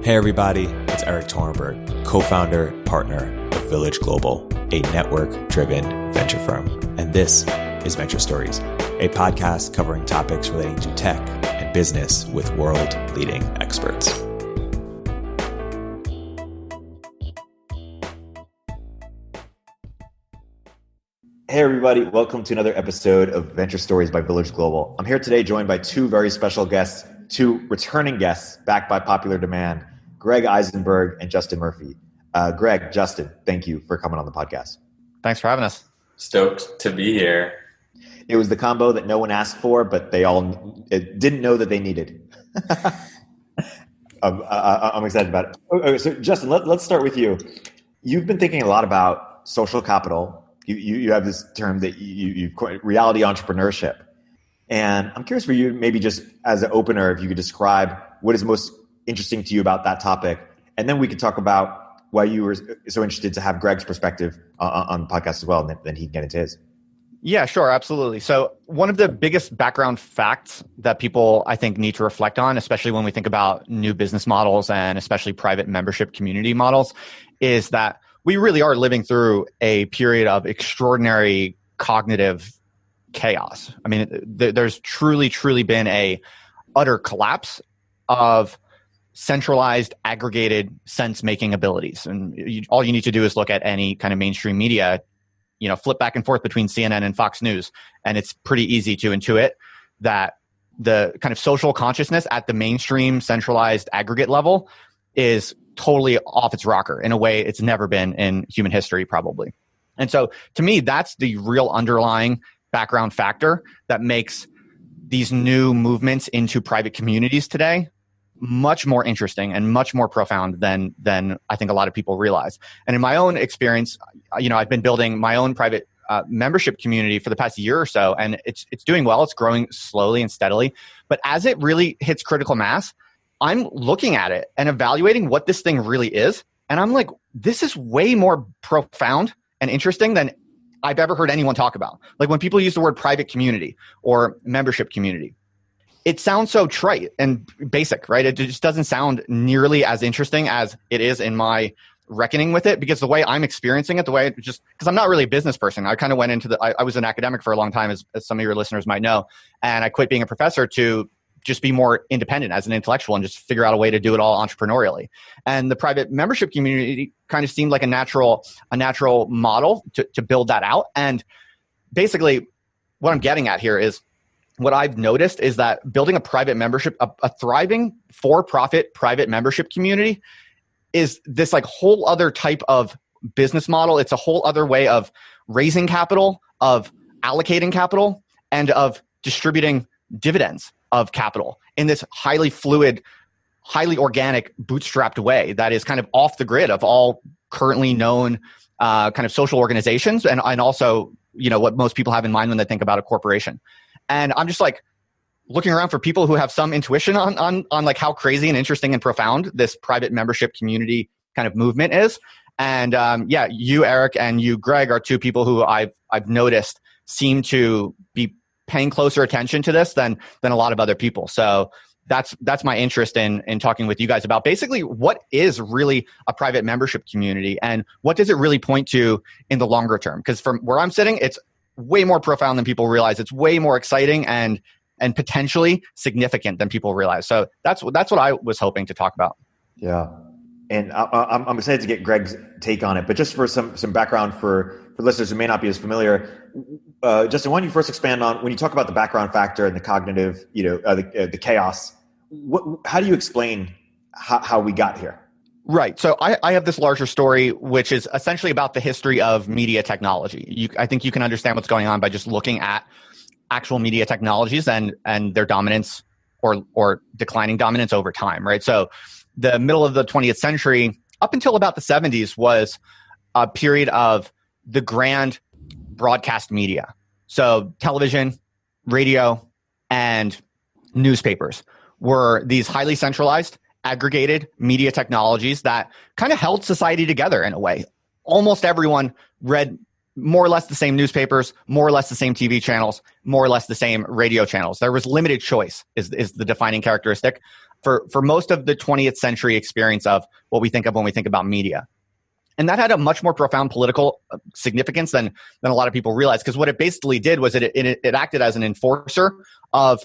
Hey everybody, it's Erik, co-founder, partner of Village Global, a network-driven venture firm. And this is Venture Stories, a podcast covering topics relating to tech and business with world-leading experts. Hey everybody, welcome to another episode of Venture Stories by Village Global. I'm here today joined by two very special guests, two returning guests backed by popular demand, Greg Isenberg and Justin Murphy. Greg, Justin, thank you for coming on the podcast. Thanks for having us. Stoked to be here. It was the combo that no one asked for, but they all didn't know that they needed. I'm excited about it. Okay, so Justin, let's start with you. You've been thinking a lot about social capital. You have this term that you've called reality entrepreneurship. And I'm curious for you, maybe just as an opener, if you could describe what is most interesting to you about that topic. And then we could talk about why you were so interested to have Greg's perspective on the podcast as well, and then he can get into his. Yeah, sure. Absolutely. So one of the biggest background facts that people, I think, need to reflect on, especially when we think about new business models and especially private membership community models, is that we really are living through a period of extraordinary cognitive chaos. I mean, there's truly been a utter collapse of centralized, aggregated sense-making abilities. And all you need to do is look at any kind of mainstream media, flip back and forth between CNN and Fox News, and it's pretty easy to intuit that the kind of social consciousness at the mainstream, centralized, aggregate level is totally off its rocker in a way it's never been in human history, probably. And so, to me, that's the real underlying background factor that makes these new movements into private communities today much more interesting and much more profound than I think a lot of people realize. And in my own experience, I've been building my own private membership community for the past year or so, and it's doing well. It's growing slowly and steadily. But as it really hits critical mass, I'm looking at it and evaluating what this thing really is. And I'm like, this is way more profound and interesting than I've ever heard anyone talk about. Like when people use the word private community or membership community, it sounds so trite and basic, right? It just doesn't sound nearly as interesting as it is in my reckoning with it, because the way I'm experiencing it, because I'm not really a business person. I kind of went into I was an academic for a long time, as some of your listeners might know, and I quit being a professor to just be more independent as an intellectual and just figure out a way to do it all entrepreneurially. And the private membership community kind of seemed like a natural model to build that out. And basically what I'm getting at here is, what I've noticed is that building a private membership, a thriving for-profit private membership community is this like whole other type of business model. It's a whole other way of raising capital, of allocating capital, and of distributing dividends of capital in this highly fluid, highly organic, bootstrapped way that is kind of off the grid of all currently known kind of social organizations, and also what most people have in mind when they think about a corporation. And I'm just like looking around for people who have some intuition on like how crazy and interesting and profound this private membership community kind of movement is. And you, Erik, and you, Greg, are two people who I've noticed seem to be paying closer attention to this than a lot of other people. So that's my interest in talking with you guys about basically what is really a private membership community and what does it really point to in the longer term? Because from where I'm sitting, it's way more profound than people realize. It's way more exciting and potentially significant than people realize. So that's what I was hoping to talk about. Yeah. And I'm excited to get Greg's take on it, but just for some background for listeners who may not be as familiar, Justin, why don't you first expand on when you talk about the background factor and the cognitive, the chaos, how do you explain how we got here? Right. So I have this larger story, which is essentially about the history of media technology. I think you can understand what's going on by just looking at actual media technologies and their dominance or declining dominance over time, right? So the middle of the 20th century, up until about the 70s, was a period of the grand broadcast media. So television, radio, and newspapers were these highly centralized, aggregated media technologies that kind of held society together in a way. Almost everyone read more or less the same newspapers, more or less the same TV channels, more or less the same radio channels. There was limited choice is the defining characteristic for most of the 20th century experience of what we think of when we think about media. And that had a much more profound political significance than a lot of people realize, because what it basically did was it acted as an enforcer of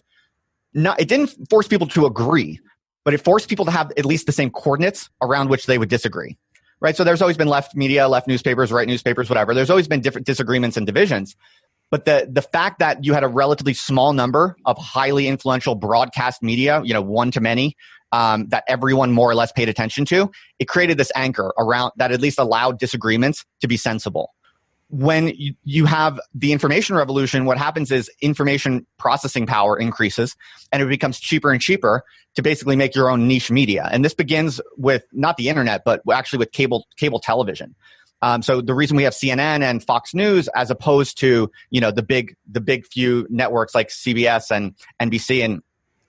it didn't force people to agree, but it forced people to have at least the same coordinates around which they would disagree. Right. So there's always been left media, left newspapers, right newspapers, whatever. There's always been different disagreements and divisions. But the fact that you had a relatively small number of highly influential broadcast media, one to many, that everyone more or less paid attention to, it created this anchor around that at least allowed disagreements to be sensible. When you have the information revolution, what happens is information processing power increases, and it becomes cheaper and cheaper to basically make your own niche media. And this begins with not the internet, but actually with cable television. So the reason we have CNN and Fox News as opposed to the big few networks like CBS and NBC and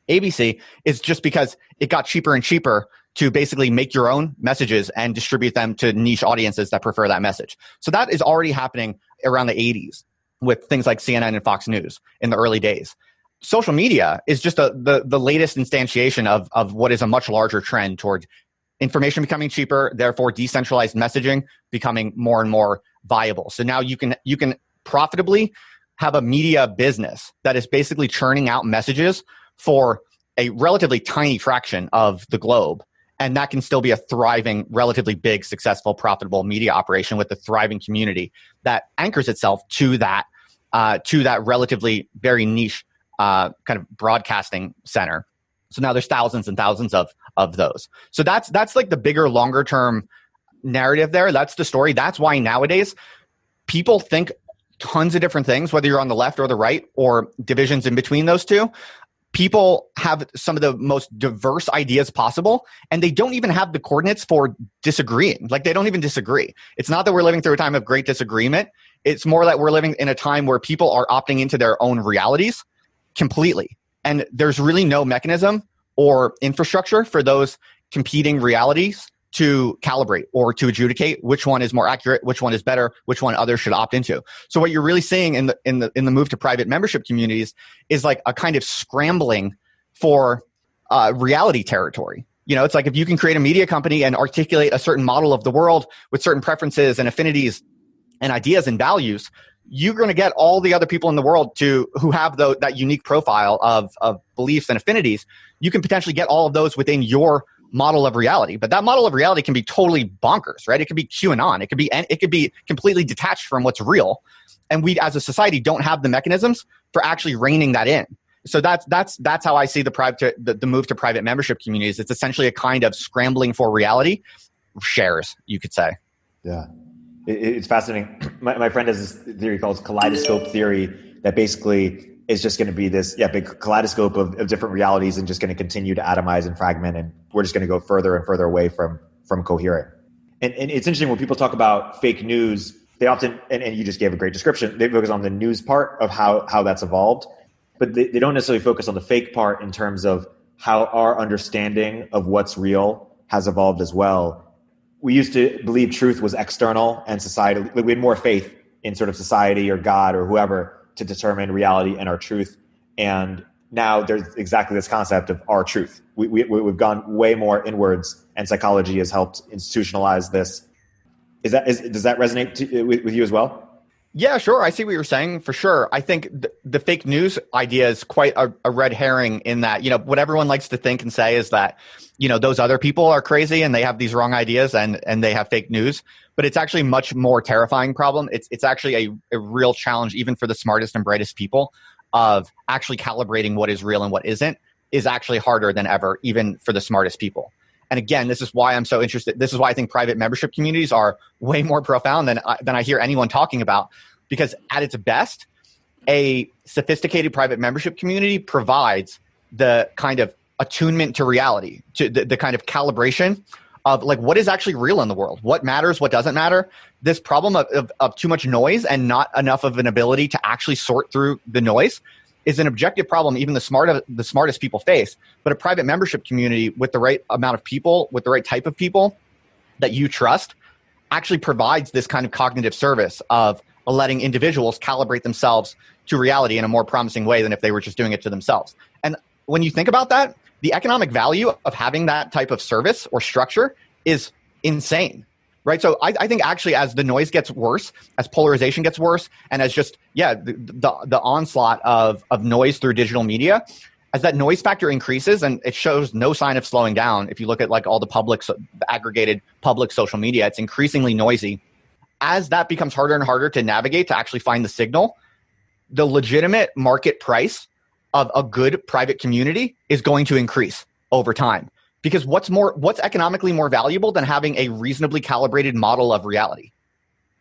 ABC is just because it got cheaper and cheaper to basically make your own messages and distribute them to niche audiences that prefer that message. So that is already happening around the 80s with things like CNN and Fox News in the early days. Social media is just the latest instantiation of what is a much larger trend toward information becoming cheaper, therefore decentralized messaging becoming more and more viable. So now you can profitably have a media business that is basically churning out messages for a relatively tiny fraction of the globe. And that can still be a thriving, relatively big, successful, profitable media operation with a thriving community that anchors itself to that relatively very niche kind of broadcasting center. So now there's thousands and thousands of those. So that's like the bigger, longer term narrative there. That's the story. That's why nowadays people think tons of different things, whether you're on the left or the right or divisions in between those two. People have some of the most diverse ideas possible, and they don't even have the coordinates for disagreeing. Like, they don't even disagree. It's not that we're living through a time of great disagreement. It's more that we're living in a time where people are opting into their own realities completely. And there's really no mechanism or infrastructure for those competing realities to calibrate or to adjudicate which one is more accurate, which one is better, which one others should opt into. So what you're really seeing in the move to private membership communities is like a kind of scrambling for reality territory. It's like if you can create a media company and articulate a certain model of the world with certain preferences and affinities and ideas and values, you're going to get all the other people in the world who have that unique profile of beliefs and affinities. You can potentially get all of those within your model of reality, but that model of reality can be totally bonkers, right? It could be QAnon. It could be completely detached from what's real, and we as a society don't have the mechanisms for actually reining that in. So that's how I see the move to private membership communities. It's essentially a kind of scrambling for reality shares, you could say. Yeah, it's fascinating. My friend has this theory called kaleidoscope theory that basically is just going to be this big kaleidoscope of different realities and just going to continue to atomize and fragment, and we're just going to go further and further away from coherent. And it's interesting when people talk about fake news, they often, and you just gave a great description, they focus on the news part of how that's evolved, but they don't necessarily focus on the fake part in terms of how our understanding of what's real has evolved as well. We used to believe truth was external and society. We had more faith in sort of society or God or whoever to determine reality and our truth. And now there's exactly this concept of our truth. We've gone way more inwards, and psychology has helped institutionalize this. Does that resonate with you as well? Yeah, sure. I see what you're saying for sure. I think the fake news idea is quite a red herring in that, what everyone likes to think and say is that, those other people are crazy and they have these wrong ideas and they have fake news. But it's actually a much more terrifying problem. It's actually a real challenge, even for the smartest and brightest people, of actually calibrating what is real and what isn't is actually harder than ever, even for the smartest people. And again, this is why I'm so interested. This is why I think private membership communities are way more profound than I hear anyone talking about, because at its best, a sophisticated private membership community provides the kind of attunement to reality, to the kind of calibration of like what is actually real in the world, what matters, what doesn't matter. This problem of too much noise and not enough of an ability to actually sort through the noise is an objective problem even the smartest people face. But a private membership community with the right amount of people, with the right type of people that you trust, actually provides this kind of cognitive service of letting individuals calibrate themselves to reality in a more promising way than if they were just doing it to themselves. And when you think about that, the economic value of having that type of service or structure is insane. Right. So I think actually as the noise gets worse, as polarization gets worse, and as just, the onslaught of noise through digital media, as that noise factor increases, and it shows no sign of slowing down. If you look at like all the aggregated public social media, it's increasingly noisy. As that becomes harder and harder to navigate, to actually find the signal, the legitimate market price of a good private community is going to increase over time. Because what's economically more valuable than having a reasonably calibrated model of reality?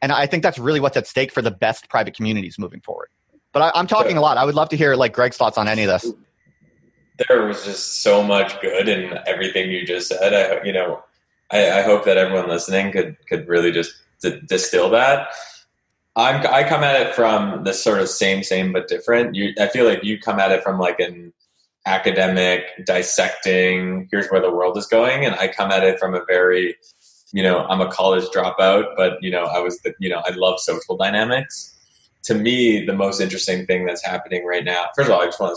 And I think that's really what's at stake for the best private communities moving forward. But I'm talking a lot. I would love to hear like Greg's thoughts on any of this. There was just so much good in everything you just said. I hope that everyone listening could really just distill that. I come at it from this sort of same but different. I feel like you come at it from like an academic dissecting, here's where the world is going, and I come at it from a very, I'm a college dropout, but I love social dynamics. To me, the most interesting thing that's happening right now, first of all,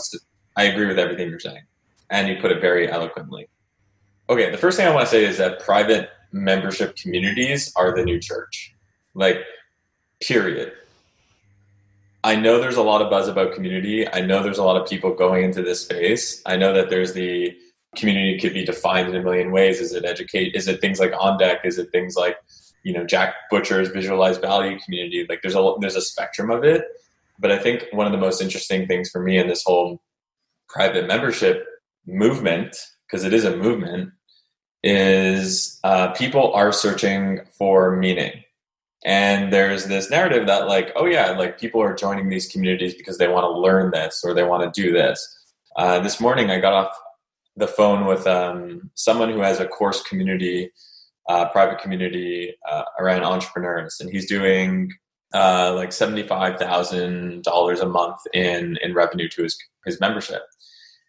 I agree with everything you're saying, and you put it very eloquently. Okay, the first thing I want to say is that private membership communities are the new church, like, period. I know there's a lot of buzz about community. I know there's a lot of people going into this space. I know that there's the community could be defined in a million ways. Is it things like On Deck? Is it things like, Jack Butcher's visualized value community? Like there's a spectrum of it. But I think one of the most interesting things for me in this whole private membership movement, because it is a movement, is people are searching for meaning. And there's this narrative that like, oh yeah, like people are joining these communities because they want to learn this or they want to do this. This morning I got off the phone with someone who has a course community, private community around entrepreneurs, and he's doing like $75,000 a month in revenue to his membership.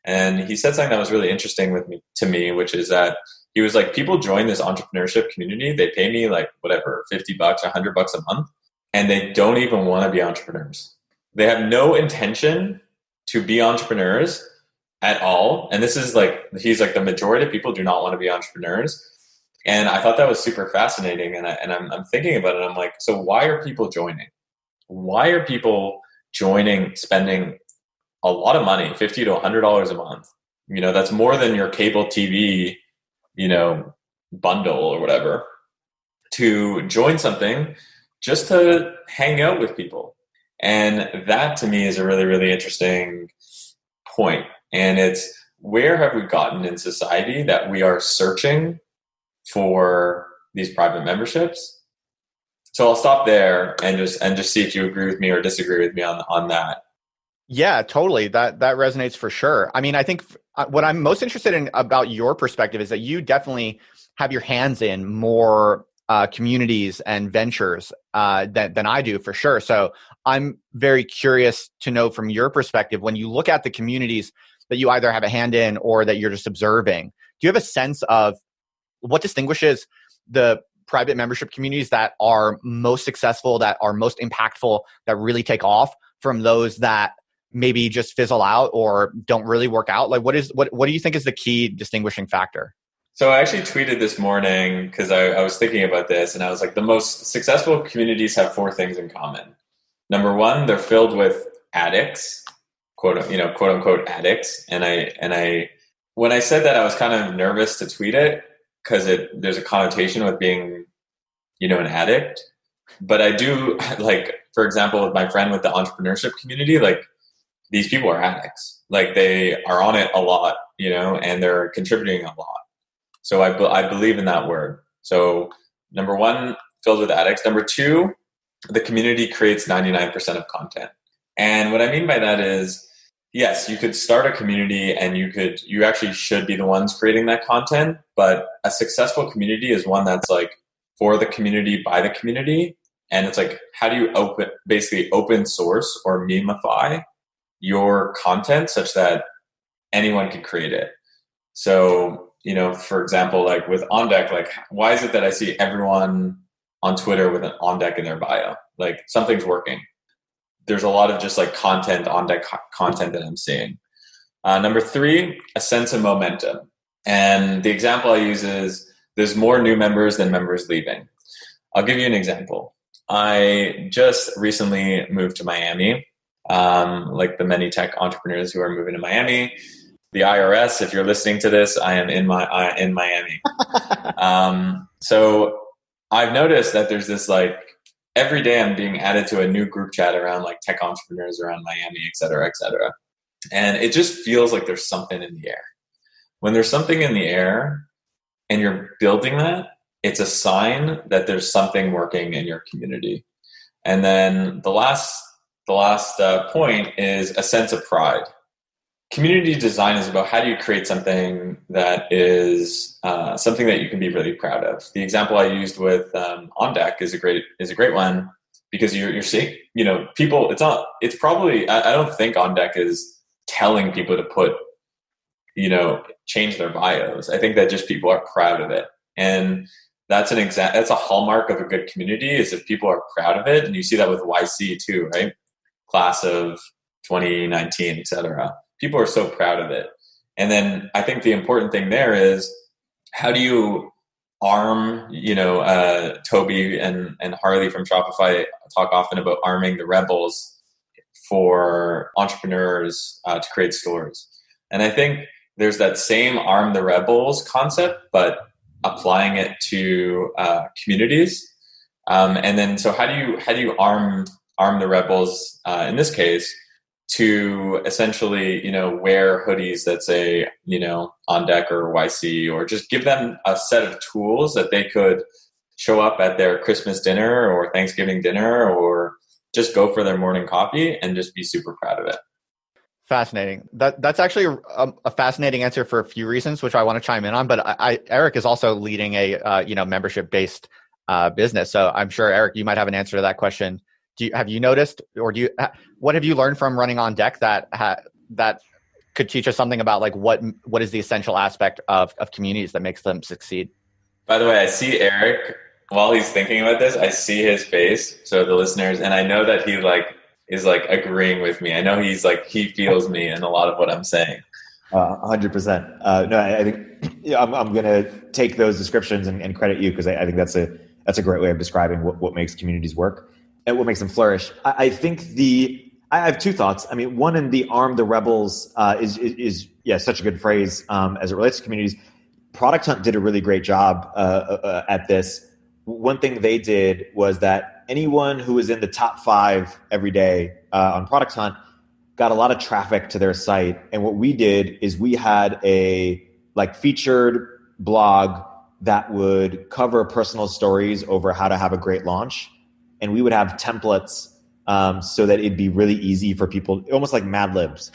And he said something that was really interesting to me, which is that he was like, people join this entrepreneurship community. They pay me like whatever, $50, $100 a month. And they don't even want to be entrepreneurs. They have no intention to be entrepreneurs at all. And this is like, he's like, the majority of people do not want to be entrepreneurs. And I thought that was super fascinating. And I'm thinking about it. I'm like, so why are people joining? Why are people joining, spending a lot of money, $50 to $100 a month? That's more than your cable TV bundle or whatever, to join something just to hang out with people. And that to me is a really, really interesting point. And it's, where have we gotten in society that we are searching for these private memberships? So I'll stop there and just see if you agree with me or disagree with me on that. Yeah, totally. That resonates for sure. I mean, I think what I'm most interested in about your perspective is that you definitely have your hands in more communities and ventures than I do, for sure. So I'm very curious to know from your perspective, when you look at the communities that you either have a hand in or that you're just observing, do you have a sense of what distinguishes the private membership communities that are most successful, that are most impactful, that really take off, from those that maybe just fizzle out or don't really work out? Like what do you think is the key distinguishing factor? So I actually tweeted this morning because I was thinking about this, and I was like, the most successful communities have 4 things in common. Number 1, they're filled with addicts, quote unquote addicts. And I when I said that, I was kind of nervous to tweet it because there's a connotation with being, an addict. But I do, like, for example, with my friend with the entrepreneurship community, like, these people are addicts. Like, they are on it a lot, and they're contributing a lot. So I believe in that word. So number 1, filled with addicts. Number 2, the community creates 99% of content. And what I mean by that is, yes, you could start a community and you actually should be the ones creating that content. But a successful community is one that's like for the community, by the community. And it's like, how do you open source or memify your content such that anyone can create it? So, for example, like with On Deck, like, why is it that I see everyone on Twitter with an On Deck in their bio? Like, something's working. There's a lot of just like content, On Deck content that I'm seeing. Number 3, a sense of momentum. And the example I use is there's more new members than members leaving. I'll give you an example. I just recently moved to Miami, like the many tech entrepreneurs who are moving to Miami. The IRS, if you're listening to this, I am in Miami. So I've noticed that there's this like every day I'm being added to a new group chat around like tech entrepreneurs around Miami, et cetera, et cetera. And it just feels like there's something in the air. When there's something in the air and you're building that, it's a sign that there's something working in your community. And then the last point is a sense of pride. Community design is about how do you create something that is something that you can be really proud of. The example I used with On Deck is a great one because you're seeing, people. It's probably I don't think On Deck is telling people to put, change their bios. I think that just people are proud of it, and that's a hallmark of a good community is if people are proud of it, and you see that with YC too, right? Class of 2019, et cetera. People are so proud of it. And then I think the important thing there is how do you arm, Toby and Harley from Shopify talk often about arming the rebels for entrepreneurs to create stores. And I think there's that same arm the rebels concept, but applying it to communities. And then, so how do you arm the rebels in this case to essentially, wear hoodies that say, On Deck or YC, or just give them a set of tools that they could show up at their Christmas dinner or Thanksgiving dinner, or just go for their morning coffee and just be super proud of it. Fascinating. That's actually a fascinating answer for a few reasons, which I want to chime in on. But Erik is also leading a membership based business, so I'm sure Erik, you might have an answer to that question. Have you noticed, or what have you learned from running On Deck that could teach us something about like what is the essential aspect of communities that makes them succeed? By the way, I see Erik while he's thinking about this. I see his face, so the listeners, and I know that he is agreeing with me. I know he feels me in a lot of what I'm saying. 100%. No, I think I'm going to take those descriptions and credit you because I think that's a great way of describing what makes communities work and what makes them flourish. I think I have two thoughts. I mean, one in the arm the rebels is such a good phrase as it relates to communities. Product Hunt did a really great job at this. One thing they did was that anyone who was in the top 5 every day on Product Hunt got a lot of traffic to their site. And what we did is we had a featured blog that would cover personal stories over how to have a great launch. And we would have templates so that it'd be really easy for people, almost like Mad Libs,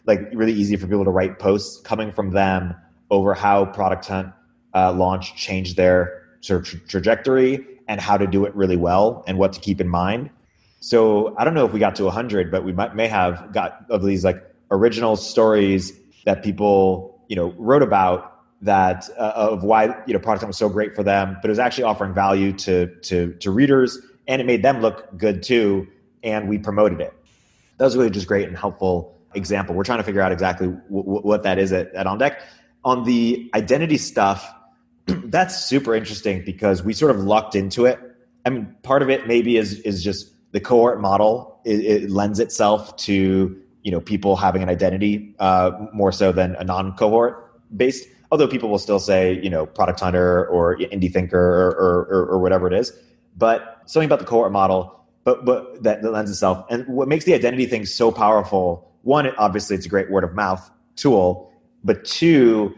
really easy for people to write posts coming from them over how Product Hunt launch changed their sort of trajectory and how to do it really well and what to keep in mind. So I don't know if we got to 100, but we may have got of these original stories that people wrote about that of why Product Hunt was so great for them, but it was actually offering value to readers, and it made them look good too, and we promoted it. That was really just great and helpful example. We're trying to figure out exactly what that is at On Deck. On the identity stuff, that's super interesting because we sort of lucked into it. I mean, part of it maybe is just the cohort model. It lends itself to people having an identity more so than a non-cohort based. Although people will still say product hunter or indie thinker or whatever it is. But something about the cohort model, but that lends itself. And what makes the identity thing so powerful? One, obviously, it's a great word of mouth tool. But two,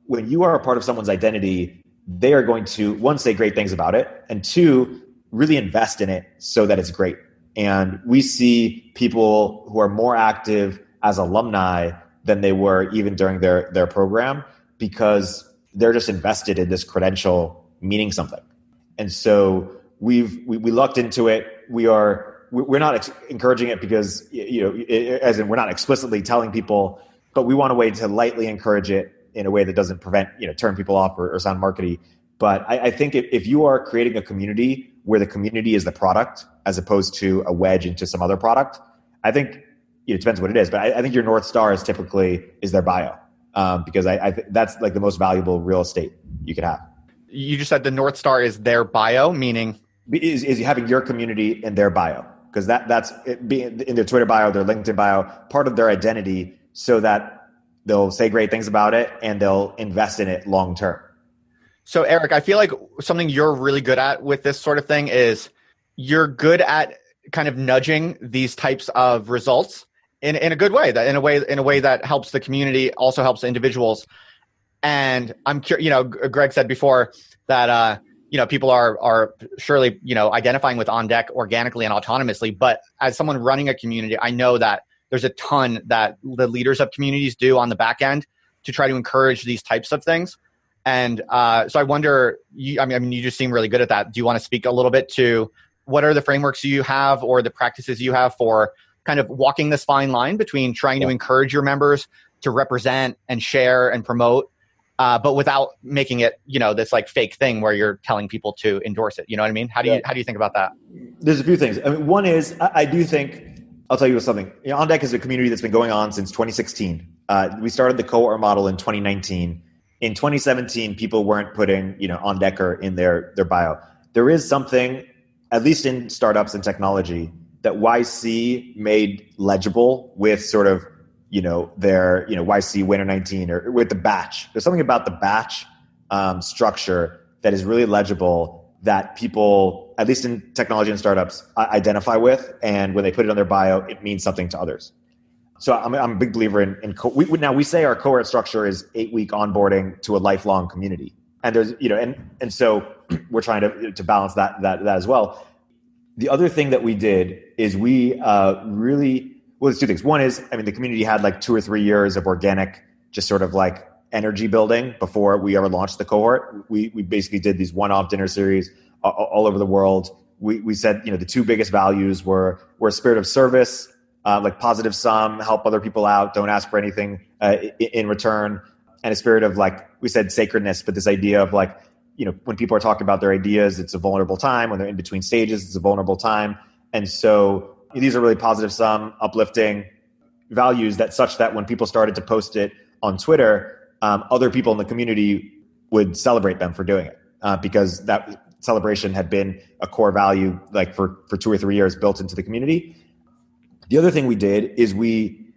when you are a part of someone's identity, they are going to, one, say great things about it, and two, really invest in it so that it's great. And we see people who are more active as alumni than they were even during their program because they're just invested in this credential meaning something. And so we lucked into it. We're not encouraging it because as in we're not explicitly telling people, but we want a way to lightly encourage it in a way that doesn't turn people off or sound markety. But I think if you are creating a community where the community is the product as opposed to a wedge into some other product, I think it depends what it is, but I think your North Star is typically their bio, because I think that's like the most valuable real estate you could have. You just said the North Star is their bio, meaning is having your community in their bio, because that's it, being in their Twitter bio, their LinkedIn bio, part of their identity, so that they'll say great things about it and they'll invest in it long term. So Erik, I feel like something you're really good at with this sort of thing is you're good at kind of nudging these types of results in a good way, that in a way that helps the community, also helps individuals. And I'm curious, Greg said before that people are surely identifying with On Deck organically and autonomously, but as someone running a community, I know that there's a ton that the leaders of communities do on the back end to try to encourage these types of things. And so I wonder, you just seem really good at that. Do you want to speak a little bit to what are the frameworks you have or the practices you have for kind of walking this fine line between trying to encourage your members to represent and share and promote, but without making it, this like fake thing where you're telling people to endorse it. You know what I mean? How do you think about that? There's a few things. I mean, one is I do think, I'll tell you something. On Deck is a community that's been going on since 2016. We started the cohort model in 2019. In 2017, people weren't putting, On Decker in their bio. There is something, at least in startups and technology, that YC made legible with sort of, their, YC Winter 19 or with the batch. There's something about the batch structure that is really legible that people, at least in technology and startups, identify with. And when they put it on their bio, it means something to others. So I'm a big believer in now we say our cohort structure is 8-week onboarding to a lifelong community. And there's, and so we're trying to balance that as well. The other thing that we did is we there's two things. One is, the community had like 2 or 3 years of organic, just sort of like energy building before we ever launched the cohort. We basically did these one-off dinner series all over the world. We said, the two biggest values were a spirit of service, like positive sum, help other people out, don't ask for anything in return, and a spirit of like, we said sacredness, but this idea of like, when people are talking about their ideas, it's a vulnerable time. When they're in between stages, it's a vulnerable time. And so these are really positive sum, uplifting values such that when people started to post it on Twitter, other people in the community would celebrate them for doing it, because that celebration had been a core value like for 2 or 3 years built into the community. The other thing we did is we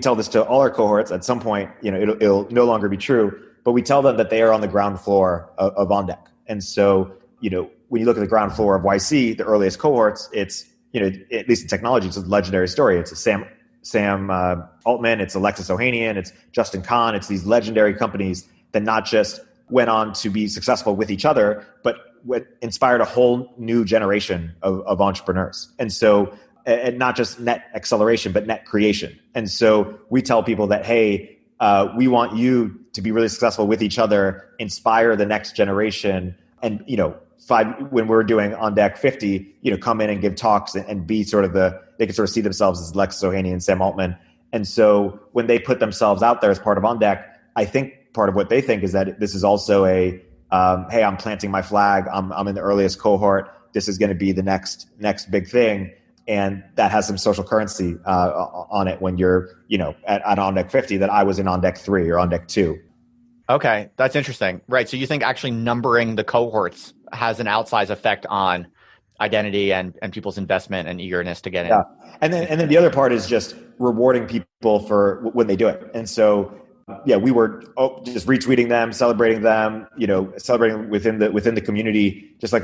tell this to all our cohorts. At some point, it'll no longer be true, but we tell them that they are on the ground floor of On Deck. And so, when you look at the ground floor of YC, the earliest cohorts, it's, at least in technology, it's a legendary story. It's a Sam Altman, it's Alexis Ohanian, it's Justin Kahn. It's these legendary companies that not just went on to be successful with each other, but inspired a whole new generation of entrepreneurs. And so, and not just net acceleration, but net creation. And so we tell people that, hey, we want you to be really successful with each other, inspire the next generation. And, when we're doing On Deck 50, come in and give talks and be sort of they can sort of see themselves as Alexis Ohanian and Sam Altman. And so when they put themselves out there as part of On Deck, I think part of what they think is that this is also hey, I'm planting my flag. I'm in the earliest cohort. This is going to be the next big thing. And that has some social currency on it when you're, at On Deck 50, that I was in On Deck 3 or On Deck 2. Okay, that's interesting. Right. So you think actually numbering the cohorts has an outsized effect on identity and people's investment and eagerness to get in. Yeah. And then the other part is just rewarding people for when they do it. And so, we were just retweeting them, celebrating them, celebrating within the community, just like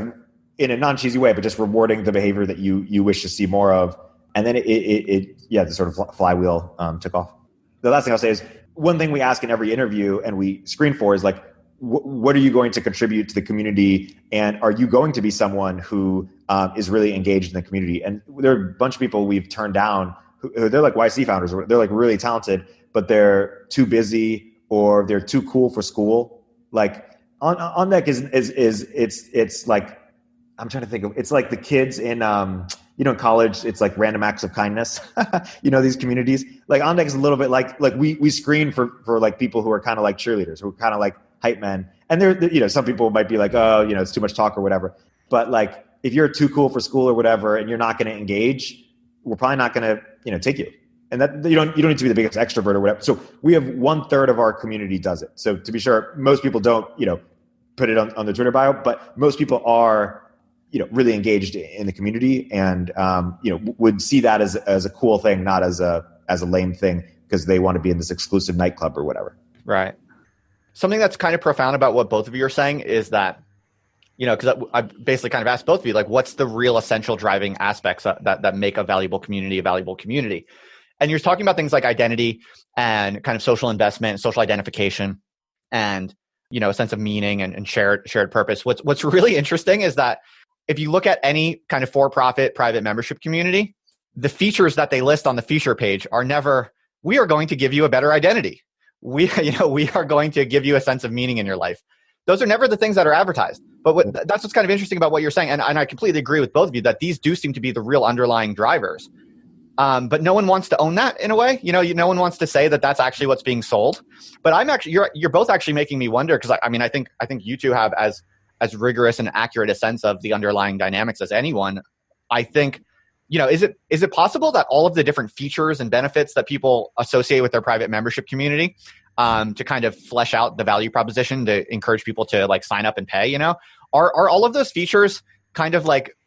in a non-cheesy way, but just rewarding the behavior that you wish to see more of. And then the sort of flywheel took off. The last thing I'll say is, one thing we ask in every interview and we screen for is like, what are you going to contribute to the community? And are you going to be someone who is really engaged in the community? And there are a bunch of people we've turned down who they're like YC founders. They're like really talented, but they're too busy or they're too cool for school. Like On Deck is it's like, I'm trying to think of, it's like the kids in, in college, it's like random acts of kindness, these communities. Like On Deck is a little bit like we screen for like people who are kind of like cheerleaders, who are kind of like hype men. And they're, some people might be like, oh, it's too much talk or whatever. But like, if you're too cool for school or whatever, and you're not going to engage, we're probably not going to, take you. and that you don't need to be the biggest extrovert or whatever. So we have 1/3 of our community does it. So to be sure, most people don't, put it on their Twitter bio, but most people are, really engaged in the community and, would see that as a cool thing, not as a lame thing because they want to be in this exclusive nightclub or whatever. Right. Something that's kind of profound about what both of you are saying is that, because I basically kind of asked both of you, like, what's the real essential driving aspects that make a valuable community a valuable community? And you're talking about things like identity and kind of social investment, social identification, and, a sense of meaning and shared purpose. What's really interesting is that if you look at any kind of for-profit private membership community, the features that they list on the feature page are never, we are going to give you a better identity. We are going to give you a sense of meaning in your life. Those are never the things that are advertised. But that's what's kind of interesting about what you're saying. And I completely agree with both of you that these do seem to be the real underlying drivers. But no one wants to own that in a way. No one wants to say that that's actually what's being sold. But I'm actually, you're both actually making me wonder, because I think you two have as rigorous and accurate a sense of the underlying dynamics as anyone. I think, is it possible that all of the different features and benefits that people associate with their private membership community to kind of flesh out the value proposition to encourage people to like sign up and pay, are all of those features kind of like,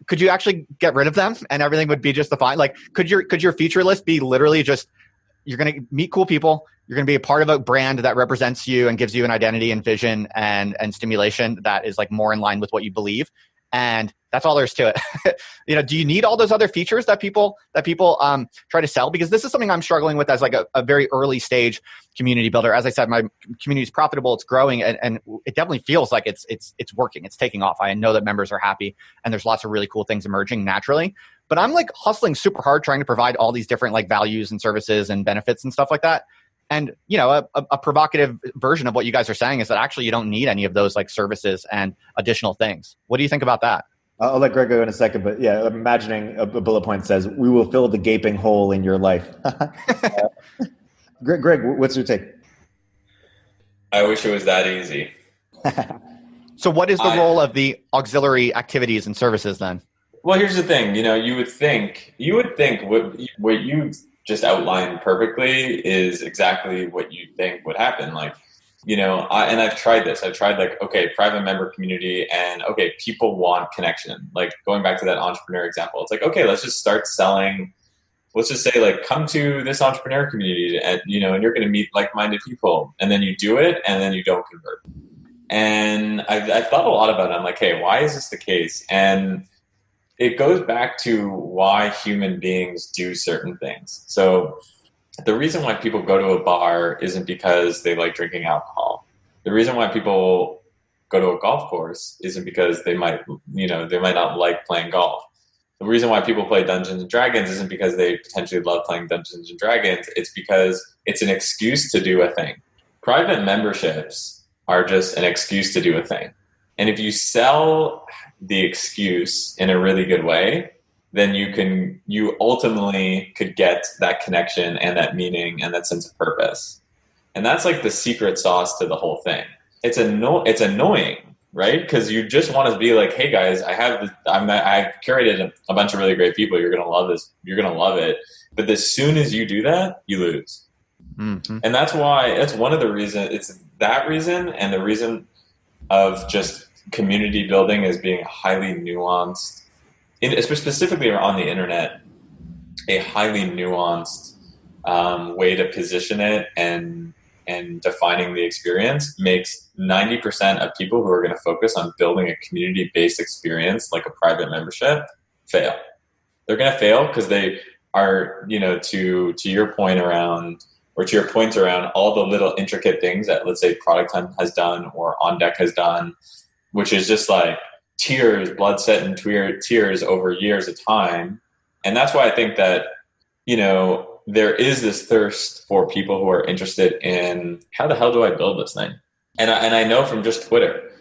could you actually get rid of them and everything would be just fine? Like, could your feature list be literally just, you're going to meet cool people, you're going to be a part of a brand that represents you and gives you an identity and vision and stimulation that is like more in line with what you believe. And that's all there is to it. Do you need all those other features that people try to sell? Because this is something I'm struggling with as like a very early stage community builder. As I said, my community is profitable, it's growing, and it definitely feels like it's working, it's taking off. I know that members are happy, and there's lots of really cool things emerging naturally. But I'm like hustling super hard trying to provide all these different like values and services and benefits and stuff like that. And, a provocative version of what you guys are saying is that actually you don't need any of those like services and additional things. What do you think about that? I'll let Greg go in a second, but yeah, I'm imagining a bullet point says, we will fill the gaping hole in your life. Greg, what's your take? I wish it was that easy. So what is the role of the auxiliary activities and services then? Well, here's the thing, you would think what you just outlined perfectly is exactly what you think would happen. Like, and I've tried this. I've tried like, okay, private member community, and okay, people want connection. Like going back to that entrepreneur example, it's like, okay, let's just start selling. Let's just say like, come to this entrepreneur community and, and you're going to meet like-minded people, and then you do it and then you don't convert. And I've thought a lot about it. I'm like, hey, why is this the case? And it goes back to why human beings do certain things. So the reason why people go to a bar isn't because they like drinking alcohol. The reason why people go to a golf course isn't because they might not like playing golf. The reason why people play Dungeons and Dragons isn't because they potentially love playing Dungeons and Dragons. It's because it's an excuse to do a thing. Private memberships are just an excuse to do a thing. And if you sell the excuse in a really good way, then you ultimately could get that connection and that meaning and that sense of purpose. And that's like the secret sauce to the whole thing. It's annoying, right? Because you just want to be like, hey guys, I've curated a bunch of really great people. You're going to love this. You're going to love it. But as soon as you do that, you lose. Mm-hmm. And that's one of the reasons. It's that reason, and the reason of just community building as being highly nuanced, specifically on the internet, a highly nuanced way to position it and defining the experience makes 90% of people who are going to focus on building a community-based experience like a private membership fail. They're going to fail because they are, to your point around, or to your points around all the little intricate things that, let's say, Product Hunt has done or On Deck has done, which is just like tears, blood, sweat, and tears over years of time. And that's why I think that, there is this thirst for people who are interested in how the hell do I build this thing? And I know from just Twitter,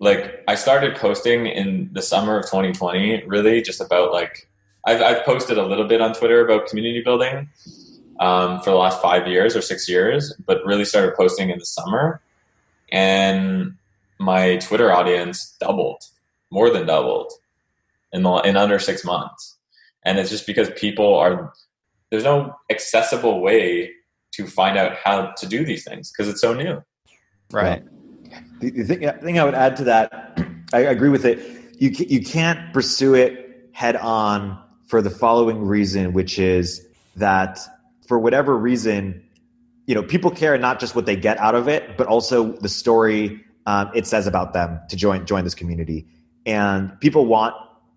like I started posting in the summer of 2020, really just about like, I've posted a little bit on Twitter about community building for the last 5 years or 6 years, but really started posting in the summer. And my Twitter audience more than doubled in under 6 months. And it's just because people are there's no accessible way to find out how to do these things because it's so new. Right. The thing I would add to that, I agree with it. You can't pursue it head on for the following reason, which is that for whatever reason, people care not just what they get out of it, but also the story it says about them to join this community. And people want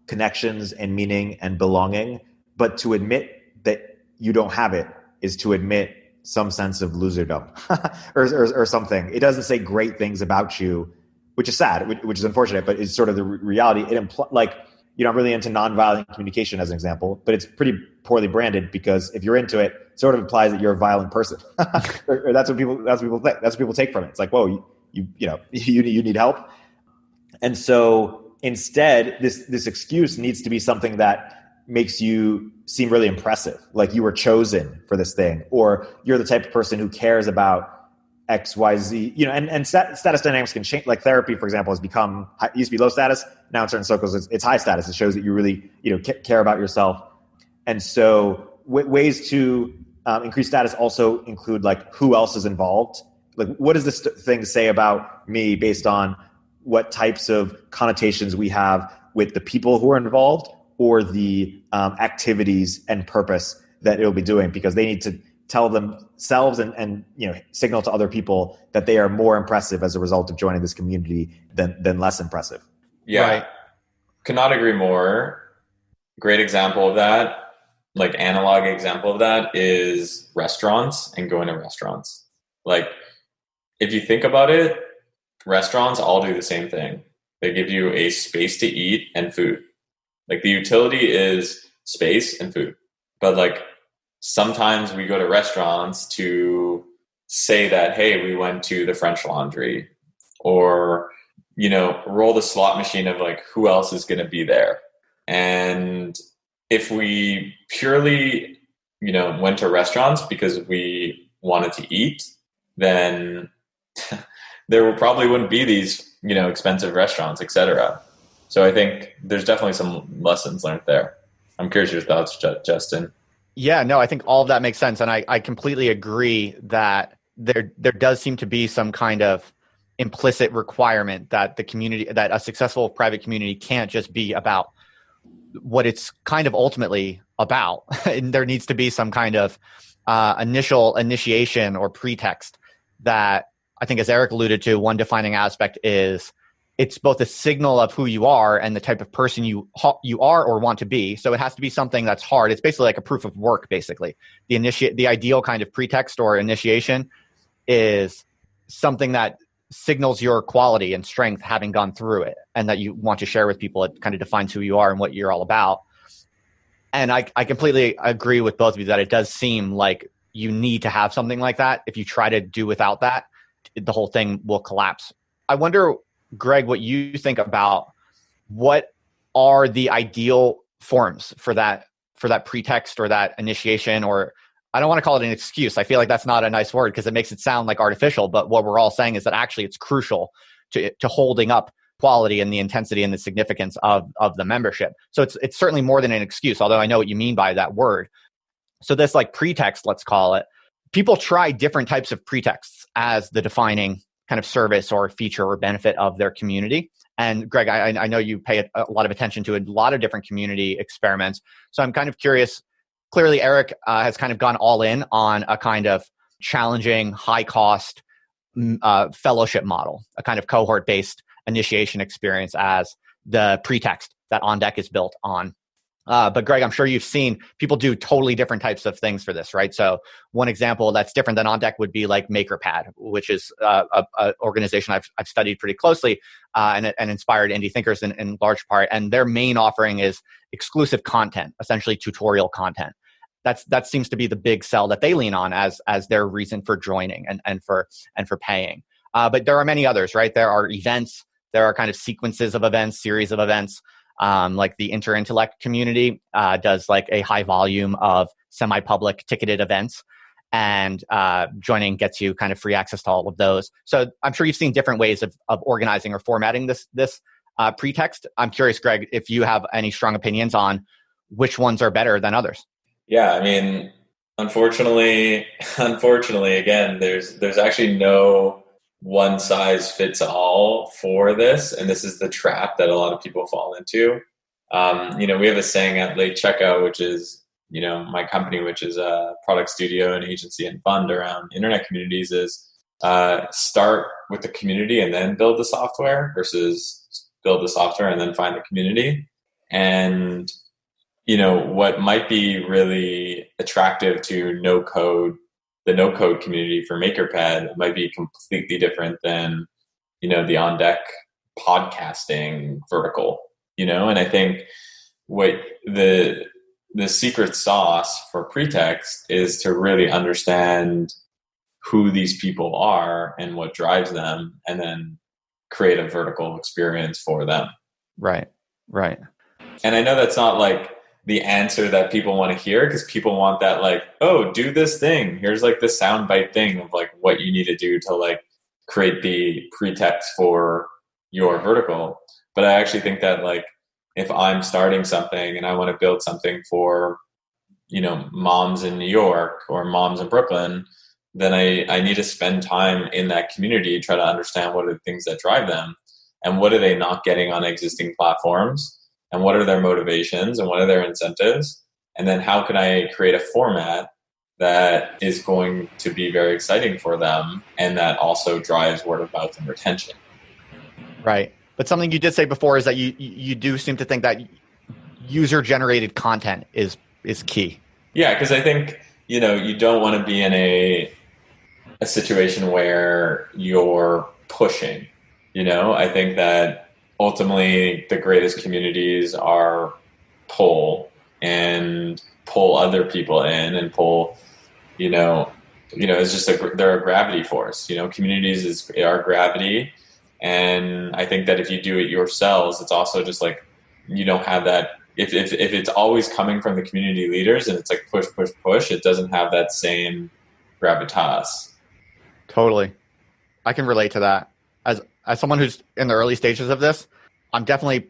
connections and meaning and belonging, but to admit that you don't have it is to admit some sense of loserdom or something. It doesn't say great things about you, which is sad, which is unfortunate, but it's sort of the reality. It I'm really into nonviolent communication as an example, but it's pretty poorly branded because if you're into it, it sort of implies that you're a violent person. or that's what people think. That's what people take from it. It's like, whoa, you need help. And so instead, this excuse needs to be something that makes you seem really impressive, like you were chosen for this thing, or you're the type of person who cares about X, Y, Z, and status dynamics can change. Like therapy, for example, has become, it used to be low status. Now in certain circles, it's high status. It shows that you really, care about yourself. And so ways to increase status also include like who else is involved. Like what does this thing say about me based on what types of connotations we have with the people who are involved or the activities and purpose that it'll be doing, because they need to tell themselves and signal to other people that they are more impressive as a result of joining this community than less impressive. Yeah, right. Could not agree more. Great example of that, like analog example of that is restaurants and going to restaurants. Like if you think about it, restaurants all do the same thing. They give you a space to eat and food. Like the utility is space and food. But like sometimes we go to restaurants to say that, hey, we went to the French Laundry, or, roll the slot machine of like who else is going to be there. And if we purely, went to restaurants because we wanted to eat, then there probably wouldn't be these, expensive restaurants, etc. So I think there's definitely some lessons learned there. I'm curious your thoughts, Justin. Yeah, no, I think all of that makes sense. And I completely agree that there does seem to be some kind of implicit requirement that that a successful private community can't just be about what it's kind of ultimately about. And there needs to be some kind of initial initiation or pretext that I think, as Erik alluded to, one defining aspect is it's both a signal of who you are and the type of person you are or want to be. So it has to be something that's hard. It's basically like a proof of work, basically. The ideal kind of pretext or initiation is something that signals your quality and strength having gone through it and that you want to share with people. It kind of defines who you are and what you're all about. And I completely agree with both of you that it does seem like you need to have something like that. If you try to do without that, the whole thing will collapse. I wonder, Greg, what you think about what are the ideal forms for that pretext or that initiation, or I don't want to call it an excuse. I feel like that's not a nice word because it makes it sound like artificial, but what we're all saying is that actually it's crucial to holding up quality and the intensity and the significance of the membership. So it's certainly more than an excuse, although I know what you mean by that word. So this like pretext, let's call it, people try different types of pretexts as the defining kind of service or feature or benefit of their community. And Greg, I know you pay a lot of attention to a lot of different community experiments. So I'm kind of curious. Clearly, Erik has kind of gone all in on a kind of challenging, high-cost fellowship model, a kind of cohort-based initiation experience as the pretext that On Deck is built on. But Greg, I'm sure you've seen people do totally different types of things for this, right? So one example that's different than On Deck would be like MakerPad, which is an organization I've studied pretty closely and inspired indie thinkers in large part. And their main offering is exclusive content, essentially tutorial content. That seems to be the big sell that they lean on as their reason for joining and for paying. But there are many others, right? There are events. There are kind of sequences of events, series of events. Like the Interintellect community does like a high volume of semi-public ticketed events, and joining gets you kind of free access to all of those. So I'm sure you've seen different ways of organizing or formatting this pretext. I'm curious, Greg, if you have any strong opinions on which ones are better than others. Yeah, I mean, unfortunately, again, there's actually no one size fits all for this, and this is the trap that a lot of people fall into. We have a saying at Late Checkout, which is, my company, which is a product studio and agency and fund around internet communities, is start with the community and then build the software versus build the software and then find the community. And what might be really attractive to the no code community for MakerPad might be completely different than, the on deck podcasting vertical, and I think what the secret sauce for Pretext is to really understand who these people are and what drives them, and then create a vertical experience for them. Right. And I know that's not like the answer that people want to hear, because people want that, like, oh, do this thing. Here's like the soundbite thing of like what you need to do to like create the pretext for your vertical. But I actually think that, like, if I'm starting something and I want to build something for, moms in New York or moms in Brooklyn, then I need to spend time in that community, try to understand what are the things that drive them and what are they not getting on existing platforms, and what are their motivations and what are their incentives, and then how can I create a format that is going to be very exciting for them and that also drives word of mouth and retention. Right. But something you did say before is that you do seem to think that user generated content is key. Yeah, because I think, you don't want to be in a situation where you're pushing. I think that ultimately the greatest communities are pull other people in and pull, it's just they're a gravity force. Communities are gravity. And I think that if you do it yourselves, it's also just like, you don't have that. If it's always coming from the community leaders and it's like push, it doesn't have that same gravitas. Totally. I can relate to that. As someone who's in the early stages of this, I'm definitely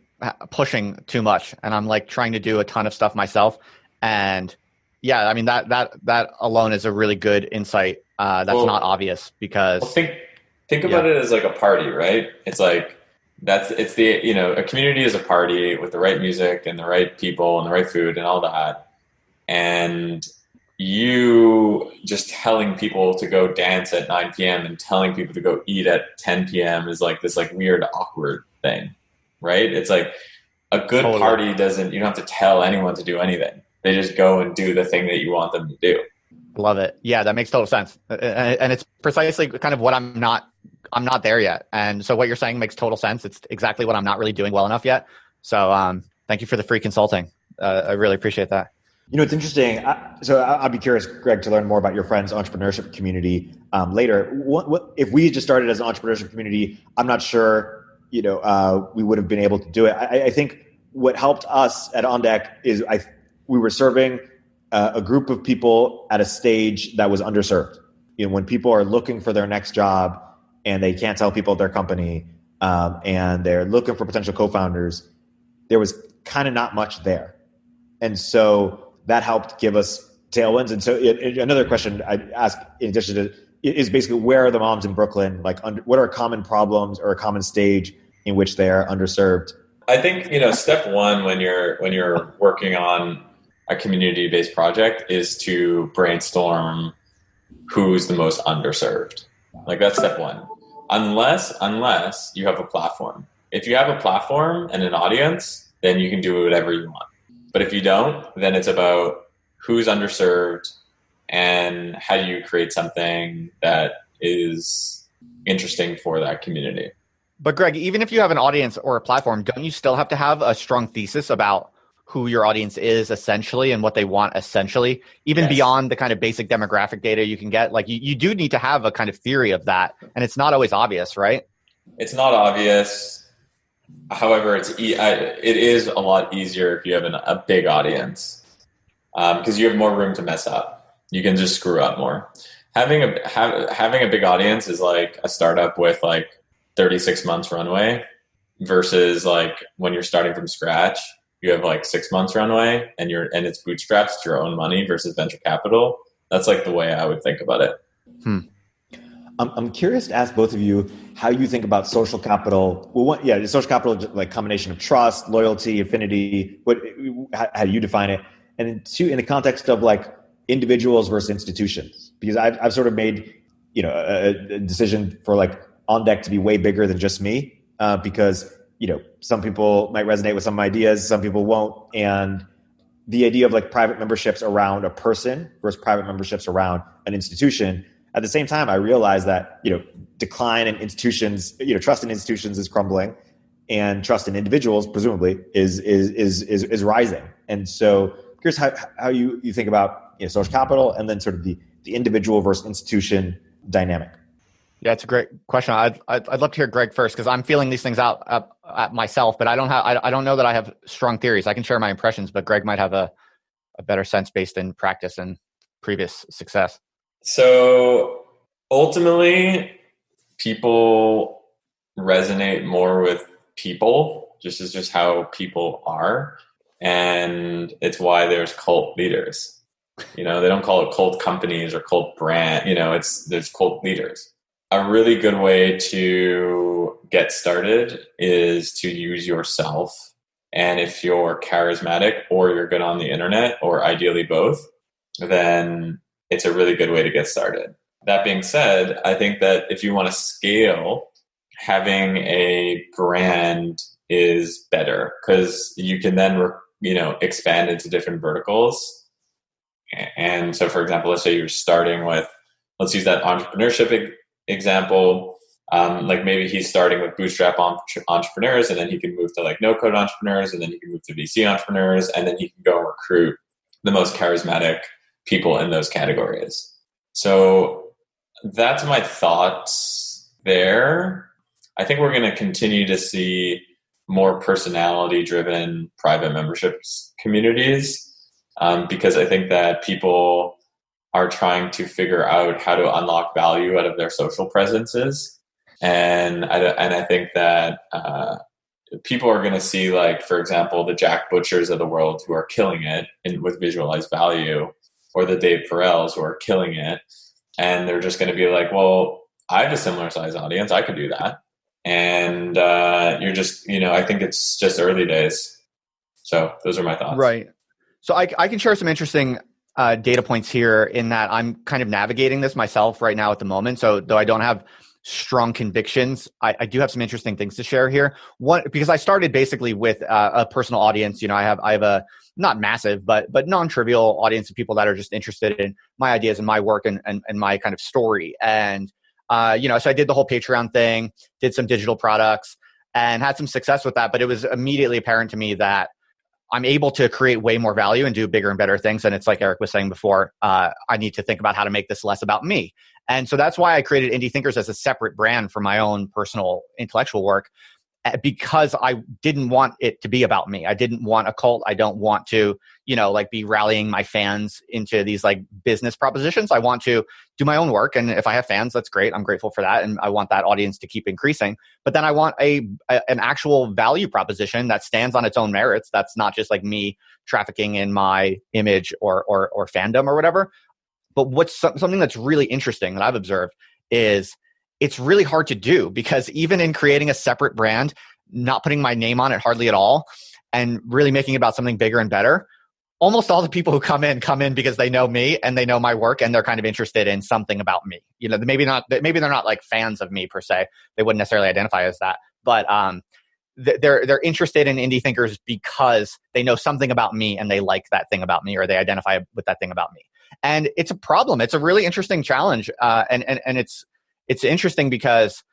pushing too much, and I'm like trying to do a ton of stuff myself. And yeah, I mean that alone is a really good insight. That's not obvious because think about it as like a party, right? It's like a community is a party with the right music and the right people and the right food and all that. And you just telling people to go dance at 9 p.m. and telling people to go eat at 10 p.m. is like this like weird, awkward thing, right? It's like a good party you don't have to tell anyone to do anything. They just go and do the thing that you want them to do. Love it. Yeah, that makes total sense. And it's precisely kind of what I'm not there yet. And so what you're saying makes total sense. It's exactly what I'm not really doing well enough yet. So thank you for the free consulting. I really appreciate that. It's interesting. So I'll be curious, Greg, to learn more about your friend's entrepreneurship community later. What if we just started as an entrepreneurship community? I'm not sure, we would have been able to do it. I think what helped us at On Deck is we were serving a group of people at a stage that was underserved. When people are looking for their next job and they can't tell people at their company and they're looking for potential co-founders, there was kind of not much there. And so that helped give us tailwinds. And so another question I'd ask in addition to is basically, where are the moms in Brooklyn? Like, what are common problems or a common stage in which they are underserved? I think, step one when you're working on a community-based project is to brainstorm who's the most underserved. Like, that's step one. Unless you have a platform. If you have a platform and an audience, then you can do whatever you want. But if you don't, then it's about who's underserved and how do you create something that is interesting for that community. But Greg, even if you have an audience or a platform, don't you still have to have a strong thesis about who your audience is essentially and what they want essentially, even beyond the kind of basic demographic data you can get? Like you do need to have a kind of theory of that, and it's not always obvious, right? It's not obvious. However, it is a lot easier if you have a big audience because you have more room to mess up. You can just screw up more. Having a big audience is like a startup with like 36 months runway versus like when you're starting from scratch, you have like 6 months runway and it's bootstrapped, it's your own money versus venture capital. That's like the way I would think about it. I'm curious to ask both of you how you think about social capital. Well, social capital is like combination of trust, loyalty, affinity. How do you define it? And then two, in the context of like individuals versus institutions, because I've sort of made a decision for like On Deck to be way bigger than just me, because some people might resonate with some ideas, some people won't, and the idea of like private memberships around a person versus private memberships around an institution. At the same time, I realize that, decline in institutions, trust in institutions is crumbling, and trust in individuals presumably is rising. And so here's how you think about social capital and then sort of the individual versus institution dynamic. Yeah, it's a great question. I'd love to hear Greg first, because I'm feeling these things out myself, but I don't know that I have strong theories. I can share my impressions, but Greg might have a better sense based in practice and previous success. So ultimately, people resonate more with people. This is just how people are. And it's why there's cult leaders. They don't call it cult companies or cult brand. There's cult leaders. A really good way to get started is to use yourself. And if you're charismatic or you're good on the internet, or ideally both, then it's a really good way to get started. That being said, I think that if you want to scale, having a brand is better, because you can then, expand into different verticals. And so, for example, let's say you're starting with, let's use that entrepreneurship example. Like maybe he's starting with bootstrap entrepreneurs, and then he can move to like no-code entrepreneurs, and then he can move to VC entrepreneurs, and then he can go and recruit the most charismatic people in those categories. So that's my thoughts there. I think we're going to continue to see more personality-driven private memberships communities, because I think that people are trying to figure out how to unlock value out of their social presences. And I think that people are going to see, like, for example, the Jack Butchers of the world who are killing it with visualized value, or the Dave Perels who are killing it. And they're just going to be like, well, I have a similar size audience. I could do that. And you're just, I think it's just early days. So those are my thoughts. Right. So I can share some interesting data points here, in that I'm kind of navigating this myself right now at the moment. So though I don't have strong convictions, I do have some interesting things to share here. One, because I started basically with a personal audience. I have a not massive, but non-trivial audience of people that are just interested in my ideas and my work and my kind of story. And so I did the whole Patreon thing, did some digital products, and had some success with that. But it was immediately apparent to me that I'm able to create way more value and do bigger and better things. And it's like Erik was saying before, I need to think about how to make this less about me. And so that's why I created Indie Thinkers as a separate brand for my own personal intellectual work, because I didn't want it to be about me. I didn't want a cult. I don't want to, be rallying my fans into these like business propositions. I want to do my own work. And if I have fans, that's great. I'm grateful for that. And I want that audience to keep increasing. But then I want an actual value proposition that stands on its own merits. That's not just like me trafficking in my image or fandom or whatever. But what's something that's really interesting that I've observed is it's really hard to do, because even in creating a separate brand, not putting my name on it hardly at all, and really making it about something bigger and better, almost all the people who come in because they know me and they know my work, and they're kind of interested in something about me. Maybe they're not like fans of me per se. They wouldn't necessarily identify as that, but they're interested in Indie Thinkers because they know something about me and they like that thing about me, or they identify with that thing about me. And it's a problem. It's a really interesting challenge, and it's interesting because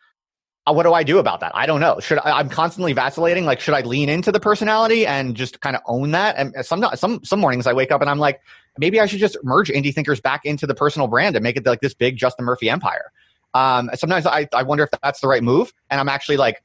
what do I do about that? I don't know. I'm constantly vacillating. Like, should I lean into the personality and just kind of own that? And some mornings I wake up and I'm like, maybe I should just merge Indie Thinkers back into the personal brand and make it like this big Justin Murphy empire. Sometimes I wonder if that's the right move. And I'm actually like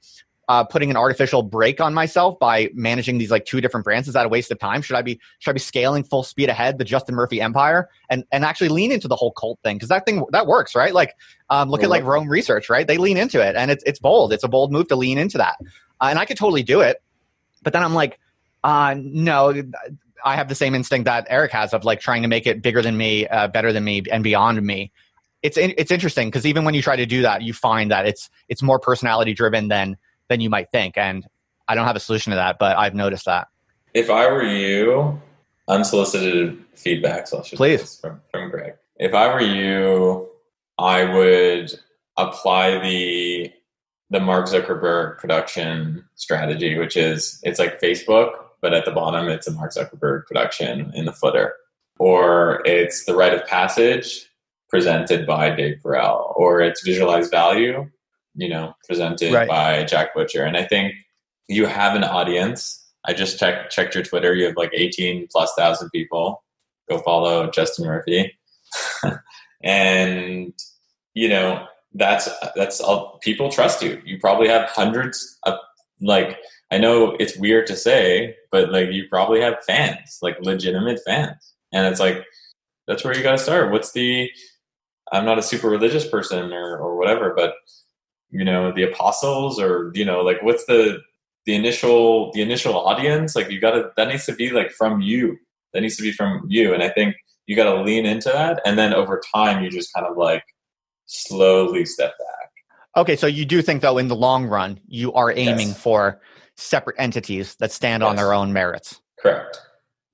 putting an artificial brake on myself by managing these like two different brands. Is that a waste of time? Should I be scaling full speed ahead the Justin Murphy empire and actually lean into the whole cult thing? Because that works, right? Like look at like Rome Research, right? They lean into it, and it's bold. It's a bold move to lean into that, and I could totally do it. But then I'm like, no, I have the same instinct that Erik has of like trying to make it bigger than me, better than me, and beyond me. It's interesting because even when you try to do that, you find that it's more personality driven than you might think. And I don't have a solution to that, but I've noticed that. If I were you, unsolicited feedback, so please, from Greg. If I were you, I would apply the Mark Zuckerberg production strategy, which is it's like Facebook, but at the bottom it's a Mark Zuckerberg production in the footer, or it's the rite of passage presented by Dave Perel, or it's visualized value, presented by Jack Butcher. And I think you have an audience. I just checked your Twitter. You have like 18,000+ people. Go follow Justin Murphy. And, that's all. People trust you. You probably have hundreds of, I know it's weird to say, but like you probably have fans, like legitimate fans. And it's like, that's where you got to start. I'm not a super religious person or whatever, but the apostles or, what's the initial audience? Like that needs to be like from you. That needs to be from you. And I think you got to lean into that. And then over time, you just kind of like slowly step back. Okay. So you do think though, in the long run, you are aiming for separate entities that stand on their own merits. Correct.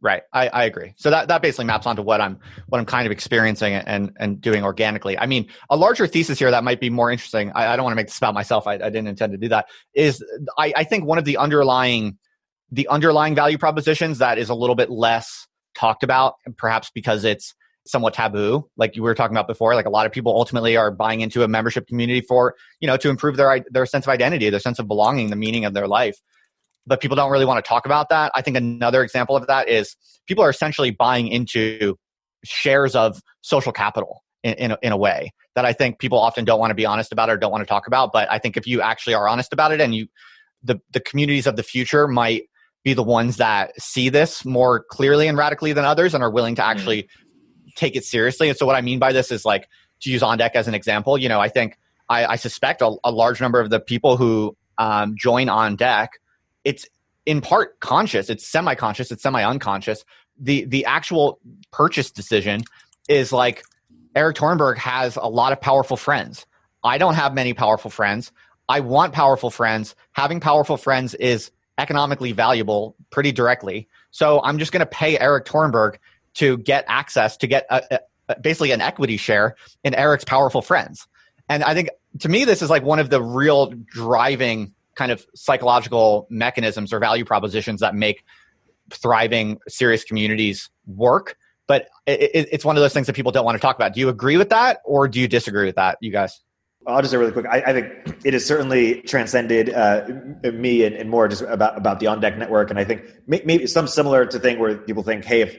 Right. I agree. So that basically maps onto what I'm kind of experiencing and doing organically. I mean, a larger thesis here that might be more interesting. I don't want to make this about myself. I didn't intend to do that. Is I think one of the underlying value propositions that is a little bit less talked about, perhaps because it's somewhat taboo, like you were talking about before. Like a lot of people ultimately are buying into a membership community for, to improve their sense of identity, their sense of belonging, the meaning of their life. But people don't really want to talk about that. I think another example of that is people are essentially buying into shares of social capital in a way that I think people often don't want to be honest about or don't want to talk about. But I think if you actually are honest about it, and the communities of the future might be the ones that see this more clearly and radically than others and are willing to actually take it seriously. And so what I mean by this is, like, to use On Deck as an example, I think I suspect a large number of the people who join On Deck, it's in part conscious, it's semi-conscious, it's semi-unconscious. The actual purchase decision is like, Erik Torenberg has a lot of powerful friends. I don't have many powerful friends. I want powerful friends. Having powerful friends is economically valuable pretty directly. So I'm just going to pay Erik Torenberg to get access, to get basically an equity share in Erik's powerful friends. And I think, to me, this is like one of the real driving kind of psychological mechanisms or value propositions that make thriving, serious communities work. But it's one of those things that people don't want to talk about. Do you agree with that, or do you disagree with that, you guys? I'll just say really quick. I think it has certainly transcended me and more just about the On Deck network. And I think maybe some similar to thing where people think, hey, if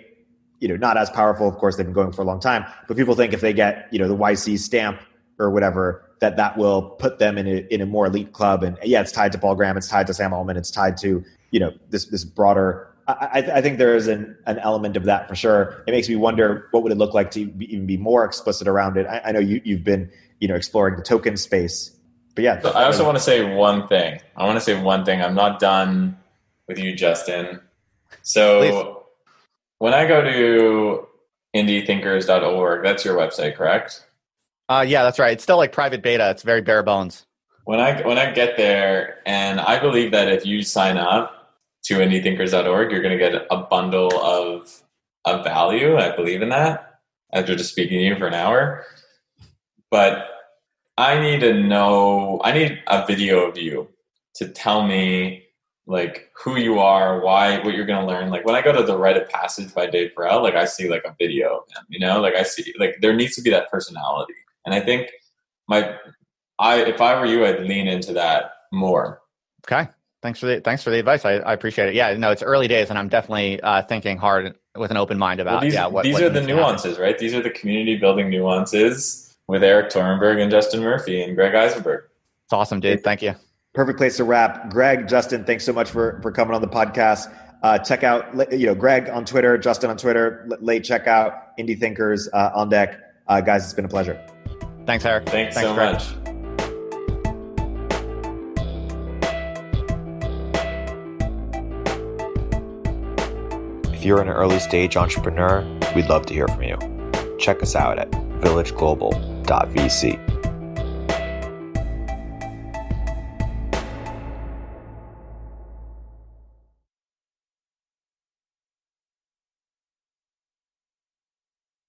not as powerful, of course, they've been going for a long time, but people think if they get the YC stamp or whatever, that will put them in a more elite club. And it's tied to Paul Graham, it's tied to Sam Altman, it's tied to this broader. I think there is an element of that for sure. It makes me wonder, what would it look like to even be more explicit around it? I know you've been exploring the token space, but yeah. So I also want to say one thing. I'm not done with you, Justin. So please. When I go to indiethinkers.org, that's your website, correct? Yeah, that's right. It's still like private beta. It's very bare bones. When I get there, and I believe that if you sign up to indiethinkers.org, you're going to get a bundle of value. I believe in that after just speaking to you for an hour. But I need a video of you to tell me like who you are, what you're going to learn. Like when I go to the Rite of Passage by Dave Perel, like I see like a video of him, like I see, like there needs to be that personality. And I think if I were you, I'd lean into that more. Okay. Thanks for the advice. I appreciate it. Yeah, no, it's early days, and I'm definitely thinking hard with an open mind about these are the nuances, right? These are the community building nuances with Erik Torenberg and Justin Murphy and Greg Isenberg. It's awesome, dude. Thank you. Perfect place to wrap. Greg, Justin, thanks so much for coming on the podcast. Check out Greg on Twitter, Justin on Twitter. Check out Indie Thinkers On Deck. Guys, it's been a pleasure. Thanks, Erik. Thanks so Greg. much. If If you're an early stage entrepreneur, we'd love to hear from you. Check us out at villageglobal.vc.